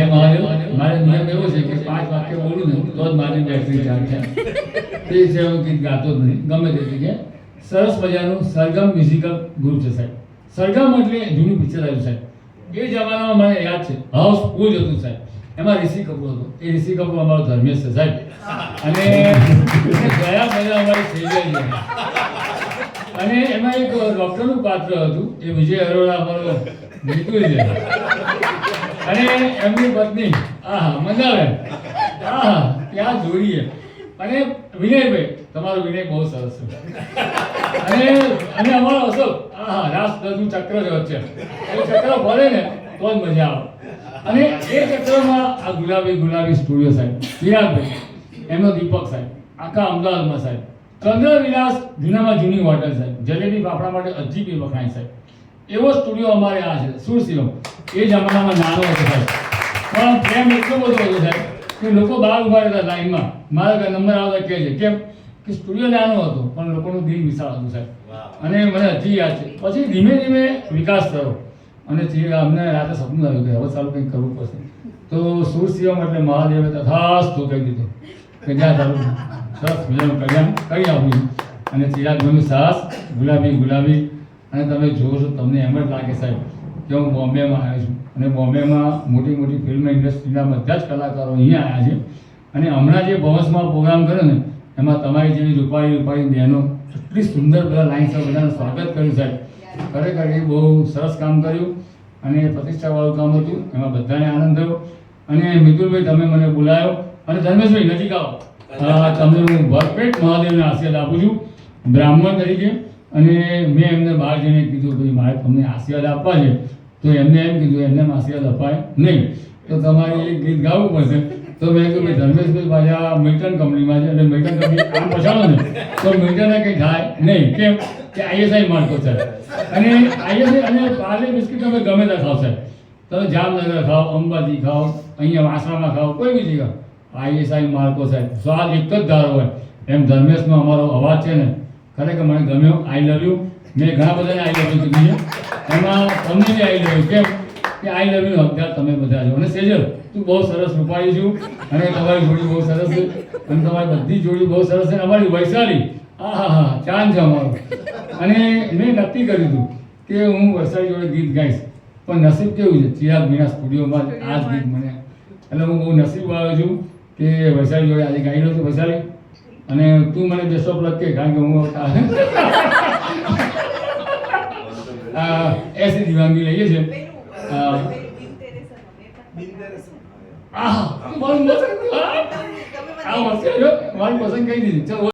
જય મહાદેવ. મારે નિયમ એવો છે કે 5 વાક્ય બોલું ને તો જ મારી બેટરી ચાર્જ થાય. તે છે હું ગીત ગાતો જ નહીં ગમે તે જગ્યાએ. સરસ મજાનું સરગમ મ્યુઝિકલ ગ્રુપ છે સાહેબ. સરગમ એટલે જૂનું પિક્ચર આવ્યું સાહેબ. એ જમાનામાં મને યાદ છે હાઉસફુલ જ હતું સાહેબ. એમાં ઋષિ કપૂર હતો. એ ઋષિ કપૂર અમારો ધર્મેશ છે સાહેબ. અને ગયા બધા અમારી થઈ જાય. અને એમાં એક ડૉક્ટરનું પાત્ર હતું. એ વિજય અરોરા અમારો મિત્ર છે. અને એમની પત્ની મંદાબેન ત્યાં જોડીએ. અને વિનયભાઈ તમારો વિનય બહુ સરસ છે. અને અમારો અશોક રાષ્ટ્રનું ચક્ર જ વચ્ચે એ ચક્ર ફરે ને તો જ મજા આવે. અને એ ચક્રમાં આ ગુલાબી સ્ટુડિયો સાહેબ ચિરાગભાઈ એમનો દીપક સાહેબ આખા અમદાવાદમાં સાહેબ. ચંદ્રવિલાસ જૂનામાં જૂની હોટલ સાહેબ. જલેબી ફાફડા માટે હજી બી વખણાય સાહેબ. એવો સ્ટુડિયો અમારે આ છે સુરસિંહ. એ જમાનામાં નાનો હતો સાહેબ પણ પ્રેમ એટલો બધો હતો સાહેબ કે લોકો બહાર ઉભા રહેતા લાઈનમાં. મારા નંબર આવતા કહે છે કેમ કે સ્ટુડિયો નાનો હતો પણ લોકોનું દિલ વિશાળ હતું સાહેબ. અને મને હજી યાદ છે. પછી ધીમે ધીમે વિકાસ થયો અને અમને રાતે સપનું આવ્યું કે હવે ચાલુ કંઈક કરવું પડશે. તો સુરસિંહ એટલે મહાદેવે તથાસ્તુ કહી દીધું કે જ્યાં ચાલુ સરસ મજાનું કલ્યાણ કરી આપ્યું. અને ચિરાગભાઈનું સાસ ગુલાબી અને તમે જોવો છો તમને એમ જ લાગે સાહેબ કે હું બોમ્બેમાં આવ્યો છું. અને બોમ્બેમાં મોટી ફિલ્મ ઇન્ડસ્ટ્રીના બધા જ કલાકારો અહીંયા આવ્યા છે. અને હમણાં જે ભવંસમાં પ્રોગ્રામ કર્યો ને એમાં તમારી જેવી રૂપાળી બહેનો એટલી સુંદર બધા લાઈન્સ બધાનું સ્વાગત કર્યું સાહેબ. ખરેખર એ બહુ સરસ કામ કર્યું અને પ્રતિષ્ઠાવાળું કામ હતું. એમાં બધાને આનંદ થયો. અને મિતુલભાઈ તમે મને બોલાયો અને ધર્મેશભાઈ નજીક આવો. તમને હું ભરપેટ મહાદેવને આશીર્વાદ આપું છું બ્રાહ્મણ તરીકે. અને મેં એમને બહાર જઈને કીધું ભાઈ મારે તમને આશીર્વાદ આપવા છે. તો એમને એમ કીધું એમને આશીર્વાદ અપાય નહીં તો તમારે એક ગીત ગાવું પડશે. તો મેં કહ્યું ભાઈ ધર્મેશભાઈ પાછા મિલ્ટન કંપનીમાં છે. એટલે મિલ્ટન કંપની કામ પછાડો ને તો મિલ્ટનને કંઈ થાય નહીં. કેમ કે આઈએસઆઈ માર્કો છે. અને આઈએસઆઈ અને પાર્લે બિસ્કિટ તમે ગમે ત્યાં ખાવ સાહેબ. તમે જામનગર ખાઓ, અંબાજી ખાઓ, અહીંયા વાસણામાં ખાઓ, કોઈ બી જગ્યા આઈએસઆઈ માર્કો સાહેબ. સ્વાદ એક જ ધારો હોય. એમ ધર્મેશનો અમારો અવાજ છે ને ખરેખર મને ગમ્યો. આઈ લવ યુ. મેં ઘણા બધાને આઈ લવ યુ કીધું છે. એમાં તમને બી આઈ લવ યુ. કેમ કે આઈ લવ યુ હકદાર તમે બધા છો. અને સેજલ તું બહુ સરસ રૂપાળી છું અને તમારી જોડી બહુ સરસ છે અને તમારી બધી જોડી બહુ સરસ છે. અમારી વૈશાલી ચાંદ છે અમારો. અને મેં નક્કી કર્યું હતું કે હું વૈશાલી જોડે ગીત ગાઈશ. પણ નસીબ કેવું છે ચિરાગ મીના સ્ટુડિયોમાં આ જ ગીત મને એટલે હું બહુ નસીબ આવ્યો છું કે વૈશાલી જોડે આજે ગાઈ રહ્યો છું. વૈશાલી અને તું મને બેસ્ટ ઓફ લક કે કારણ કે હું એસી દિવાંગી લઈએ છીએ. મારી પસંદ કહી દીધી. ચલો.